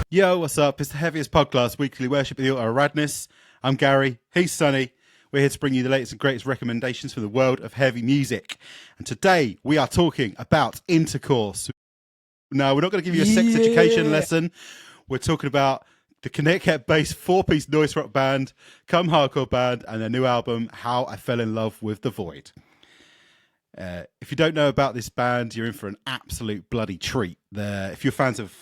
Yo, what's up? It's the Heavyist podcast, weekly worship of the altar of radness. I'm Gary. He's Sonny. We're here to bring you the latest and greatest recommendations from the world of heavy music. And today we are talking about Intercourse. No, we're not going to give you a sex education lesson. We're talking about the Connecticut-based four-piece noise rock band, come hardcore band, and their new album, How I Fell in Love with the Void. If you don't know about this band, you're in for an absolute bloody treat. If you're fans of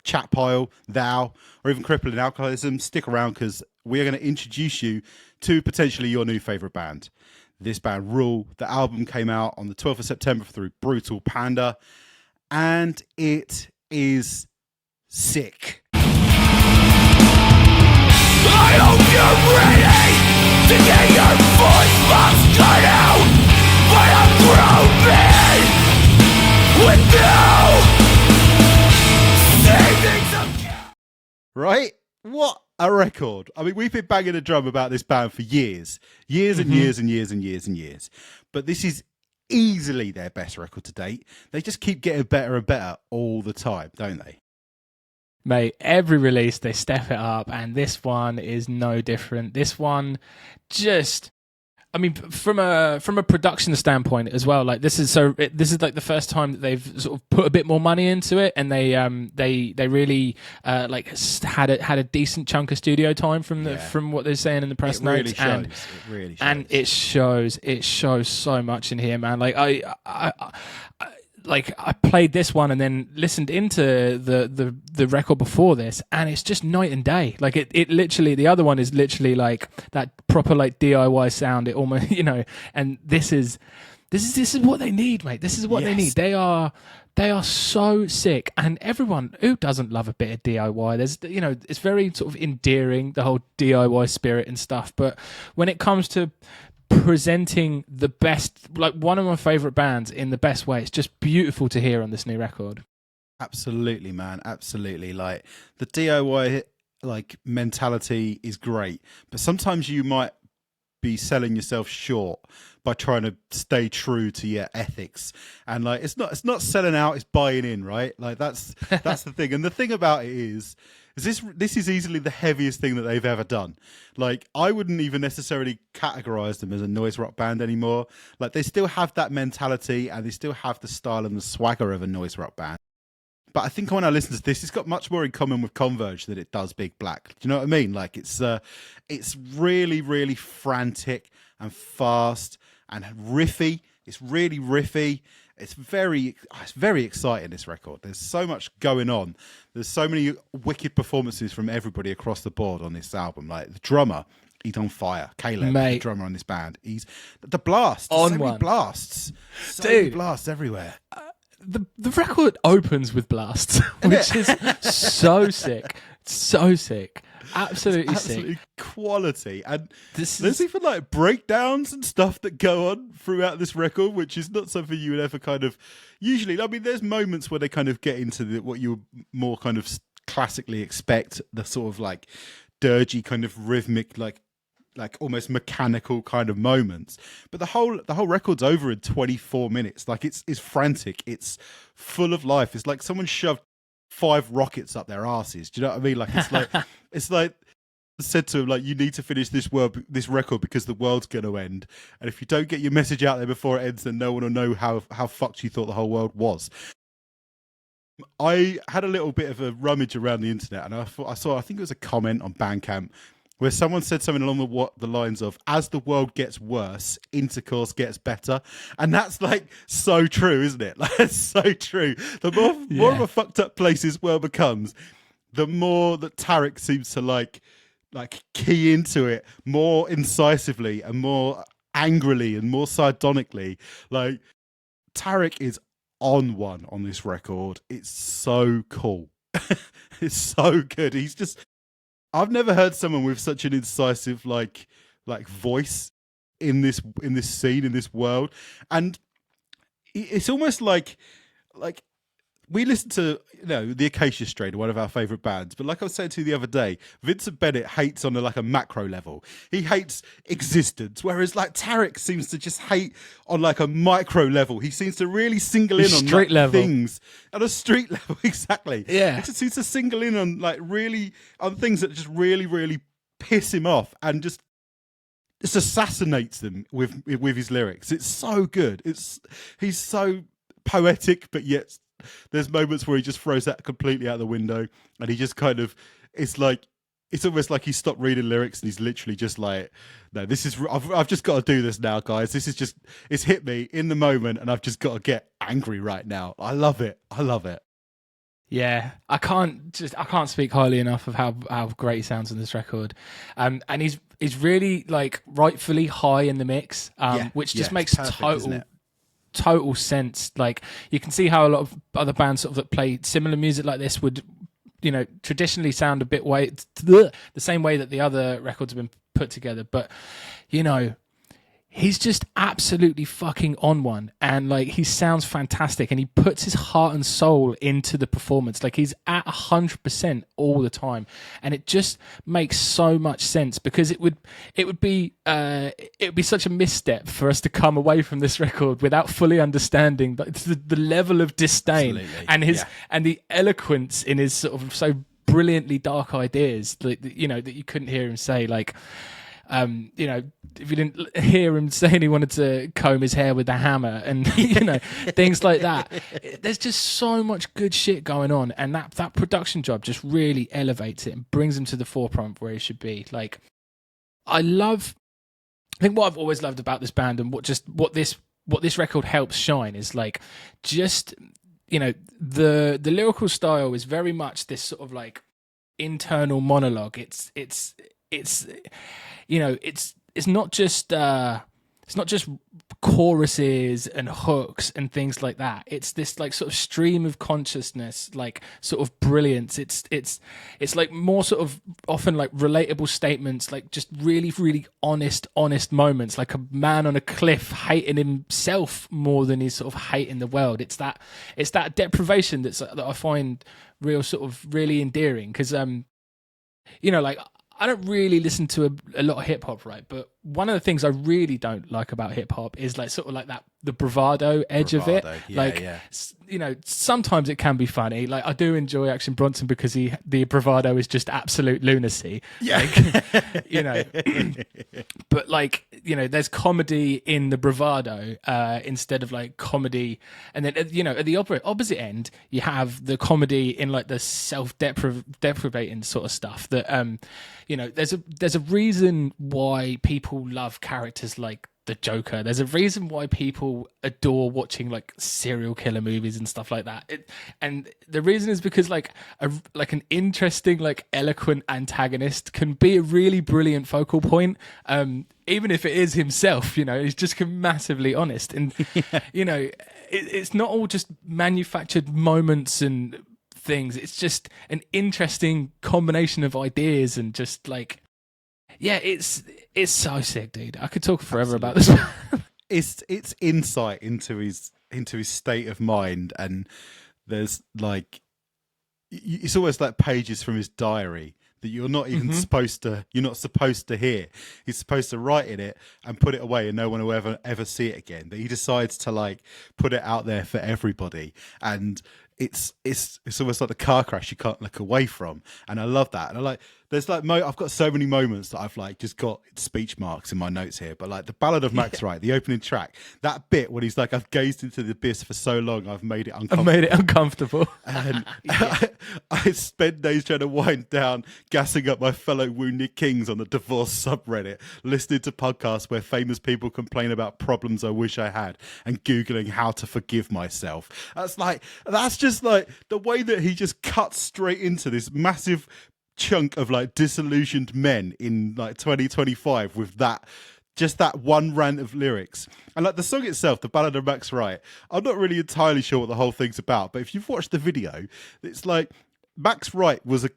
Chat Pile, Thou, or even Crippling Alcoholism, stick around because we are going to introduce you to potentially your new favourite band. This band rule. The album came out on the 12th of September through Brutal Panda, and it is sick. I hope you're ready to get your voice box cut out by a grown man with no savings of Right? What a record. I mean, we've been banging a drum about this band for years and years and years and years and years. But this is easily their best record to date. They just keep getting better and better all the time, don't they? Mate, every release they step it up, and this one is no different. This one just, I mean, from a production standpoint as well, like this is like the first time that they've sort of put a bit more money into it, and they really like had a decent chunk of studio time from what they're saying in the press notes. It really shows. And it shows so much in here, man. Like I played this one and then listened into the record before this, and it's just night and day. Like it literally, the other one is literally like that proper like DIY sound. It almost, and this is what they need, mate. This is what they need. They are so sick, and everyone who doesn't love a bit of DIY, there's it's very sort of endearing, the whole DIY spirit and stuff. But when it comes to presenting the best, like one of my favorite bands in the best way, it's just beautiful to hear on this new record. Absolutely, man. Absolutely. Like the DIY like mentality is great, but sometimes you might be selling yourself short by trying to stay true to your ethics. And like it's not selling out, it's buying in, right? Like that's the thing. And the thing about it is this is easily the heaviest thing that they've ever done. Like I wouldn't even necessarily categorize them as a noise rock band anymore. Like they still have that mentality and they still have the style and the swagger of a noise rock band. But I think when I listen to this, it's got much more in common with Converge than it does Big Black. Do you know what I mean? Like it's really, really frantic and fast and riffy. It's really riffy. It's very exciting, this record. There's so much going on. There's so many wicked performances from everybody across the board on this album. Like the drummer, he's on fire. Caleb, the drummer on this band. He's the blasts. On so one. many blasts. So many blasts everywhere. The record opens with blasts, which is so sick. So sick. Absolutely sick. Quality. And there's even like breakdowns and stuff that go on throughout this record, which is not something you would ever kind of usually. I mean, there's moments where they kind of get into what you would more kind of classically expect, the sort of like dirgy kind of rhythmic, like almost mechanical kind of moments. But the whole record's over in 24 minutes. Like it's frantic. It's full of life. It's like someone shoved 5 rockets up their asses. Do you know what I mean? Like it's like said to him, like, you need to finish this record because the world's going to end. And if you don't get your message out there before it ends, then no one will know how fucked you thought the whole world was. I had a little bit of a rummage around the internet, and I think it was a comment on Bandcamp where someone said something along the lines of, as the world gets worse, Intercourse gets better. And that's like so true, isn't it? Like, it's so true. The more of a fucked up place this world becomes, the more that Tarek seems to like key into it more incisively and more angrily and more sardonically. Like Tarek is on one on this record. It's so cool. It's so good. I've never heard someone with such an incisive like voice in this scene, in this world. And it's almost like we listen to the Acacia Strain, one of our favourite bands, but like I was saying to you the other day, Vincent Bennett hates on a macro level. He hates existence, whereas like Tarek seems to just hate on like a micro level. He seems to really single in on street level things at a street level. Exactly. Yeah, he just seems to single in on like really on things that just really piss him off and just assassinates them with his lyrics. It's so good. He's so poetic, but yet there's moments where he just throws that completely out the window, and he just kind of, it's almost like he stopped reading lyrics and he's literally just like, no, this is, I've just got to do this now, guys. This is just, it's hit me in the moment and I've just got to get angry right now. I love it. Yeah, I can't speak highly enough of how great he sounds on this record, and he's really like rightfully high in the mix, which just makes perfect, total sense. Like you can see how a lot of other bands sort of that play similar music like this would, traditionally sound a bit the same way that the other records have been put together, but he's just absolutely fucking on one, and like he sounds fantastic, and he puts his heart and soul into the performance. Like he's at 100% all the time, and it just makes so much sense, because it would be such a misstep for us to come away from this record without fully understanding the level of disdain. Absolutely. And the eloquence in his sort of so brilliantly dark ideas, that you couldn't hear him say, like. If you didn't hear him saying he wanted to comb his hair with a hammer and, things like that, there's just so much good shit going on. And that production job just really elevates it and brings him to the forefront where he should be. Like, I think what I've always loved about this band, and what this record helps shine, is like, just, the lyrical style is very much this sort of like internal monologue. It's not just choruses and hooks and things like that. It's this like sort of stream of consciousness, like sort of brilliance. It's like more sort of often like relatable statements, like just really, really honest moments, like a man on a cliff hating himself more than he's sort of hating the world. It's that deprivation that I find really endearing, because like, I don't really listen to a lot of hip hop, right? But one of the things I really don't like about hip hop is like sort of like the bravado edge of it. Sometimes it can be funny. Like I do enjoy Action Bronson because the bravado is just absolute lunacy. Yeah. But like, there's comedy in the bravado instead of like comedy. And then, at the opposite end, you have the comedy in like the self-deprecating sort of stuff that, there's a reason why people love characters like the Joker. There's a reason why people adore watching like serial killer movies and stuff like that. And the reason is because like an interesting, like eloquent antagonist can be a really brilliant focal point. Even if it is himself, he's just massively honest. And, it's not all just manufactured moments and things. It's just an interesting combination of ideas, and just like, yeah, it's so sick, dude. I could talk forever about this. It's insight into his state of mind, and there's like, it's almost like pages from his diary that you're not even supposed to hear. He's supposed to write in it and put it away, and no one will ever see it again. But he decides to like put it out there for everybody, and it's almost like the car crash you can't look away from. And I love that. And I like, there's like, I've got so many moments that I've like just got speech marks in my notes here, but like the Ballad of Max Wright, the opening track, that bit when he's like, I've gazed into the abyss for so long, I've made it uncomfortable. And I spent days trying to wind down, gassing up my fellow wounded kings on the divorce subreddit, listening to podcasts where famous people complain about problems I wish I had, and Googling how to forgive myself. That's just like the way that he just cuts straight into this massive chunk of like disillusioned men in like 2025 with that one rant of lyrics. And like the song itself, the Ballad of Max Wright, I'm not really entirely sure what the whole thing's about, but if you've watched the video, it's like Max Wright was an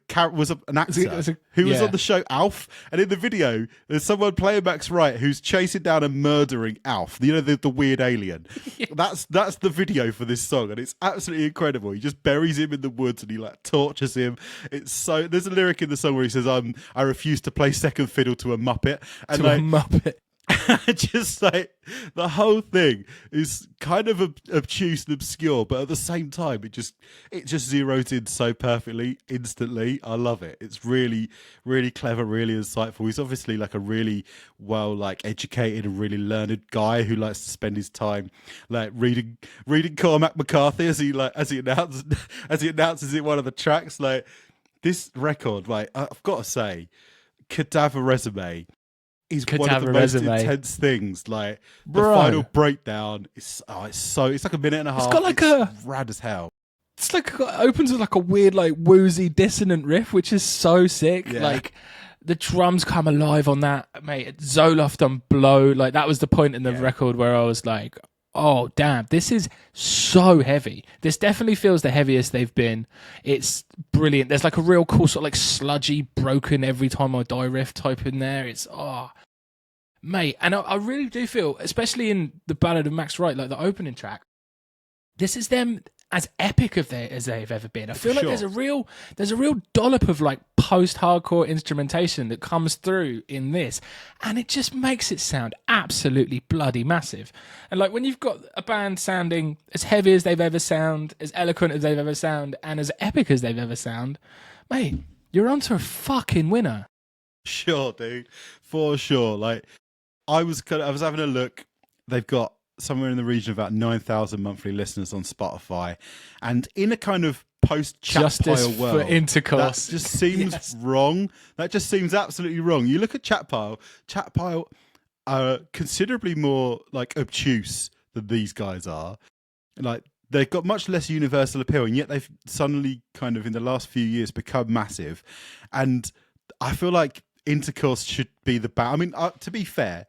actor who was on the show Alf, and in the video there's someone playing Max Wright who's chasing down and murdering Alf. You know, the weird alien. That's the video for this song, and it's absolutely incredible. He just buries him in the woods and he like tortures him. It's so. There's a lyric in the song where he says, "I refuse to play second fiddle to a Muppet," and to a Muppet. Just like the whole thing is kind of obtuse and obscure, but at the same time it just zeroes in so perfectly instantly. I love it. It's really, really clever, really insightful. He's obviously like a really well educated and really learned guy who likes to spend his time like reading Cormac McCarthy as he announces in one of the tracks. Like this record, like I've got to say, Cadaver Resume is one of the most intense things. Like the final breakdown is it's like a minute and a half. It's got like a rad as hell. It's like it opens with like a weird like woozy dissonant riff, which is so sick. Yeah. Like the drums come alive on that, mate. Zoloft on Blow, like that was the point in the record where I was like, oh damn, this is so heavy. This definitely feels the heaviest they've been. It's brilliant. There's like a real cool sort of like sludgy, broken every time I die riff type in there. It's mate, and I really do feel, especially in the Ballad of Max Wright, like the opening track, this is them as epic as they've ever been. I feel like there's a real dollop of like post-hardcore instrumentation that comes through in this, and it just makes it sound absolutely bloody massive. And like when you've got a band sounding as heavy as they've ever sound, as eloquent as they've ever sound, and as epic as they've ever sound, mate, you're onto a fucking winner. Sure, dude, for sure. Like I was having a look. They've got somewhere in the region of about 9,000 monthly listeners on Spotify, and in a kind of post-Chat Pile world, for Intercourse, that just seems wrong. That just seems absolutely wrong. You look at Chat Pile are considerably more like obtuse than these guys are. Like they've got much less universal appeal, and yet they've suddenly kind of in the last few years become massive. And I feel like Intercourse should be the band. I mean, to be fair,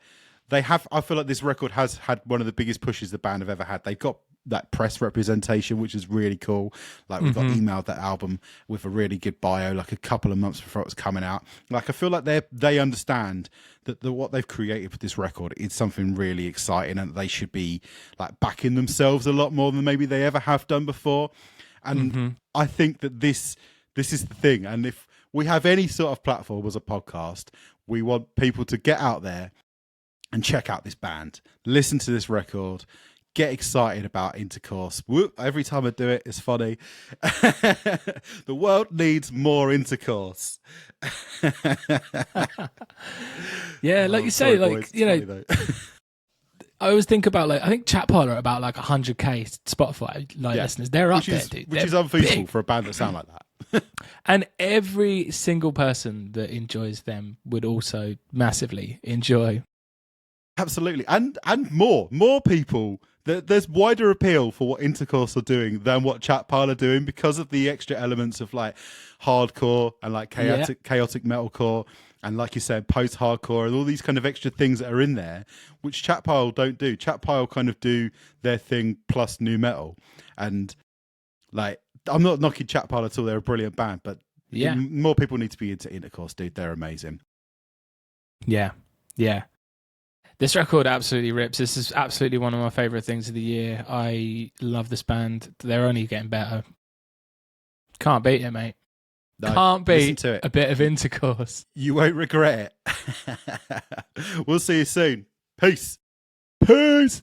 they have. I feel like this record has had one of the biggest pushes the band have ever had. They've got that press representation, which is really cool. Like we got emailed that album with a really good bio, like a couple of months before it was coming out. Like I feel like they understand that what they've created with this record is something really exciting, and they should be like backing themselves a lot more than maybe they ever have done before. And I think that this is the thing. And if we have any sort of platform as a podcast, we want people to get out there and check out this band, listen to this record, get excited about Intercourse. Whoop, every time I do it, it's funny. The world needs more Intercourse. Yeah, like you say, like, boys, you know, I always think about like, I think Chat Pile are about like 100k Spotify listeners. They're up there, dude. Which is unfeasible for a band that sound like that. And every single person that enjoys them would also massively enjoy. Absolutely. And more people. There's wider appeal for what Intercourse are doing than what Chat Pile are doing because of the extra elements of like hardcore and like chaotic metalcore and like you said, post-hardcore and all these kind of extra things that are in there, which Chat Pile don't do. Chat Pile kind of do their thing plus new metal. And like, I'm not knocking Chat Pile at all. They're a brilliant band, but more people need to be into Intercourse, dude. They're amazing. Yeah. Yeah. This record absolutely rips. This is absolutely one of my favourite things of the year. I love this band. They're only getting better. Can't beat it, mate. No, can't beat to it. A bit of Intercourse. You won't regret it. We'll see you soon. Peace. Peace.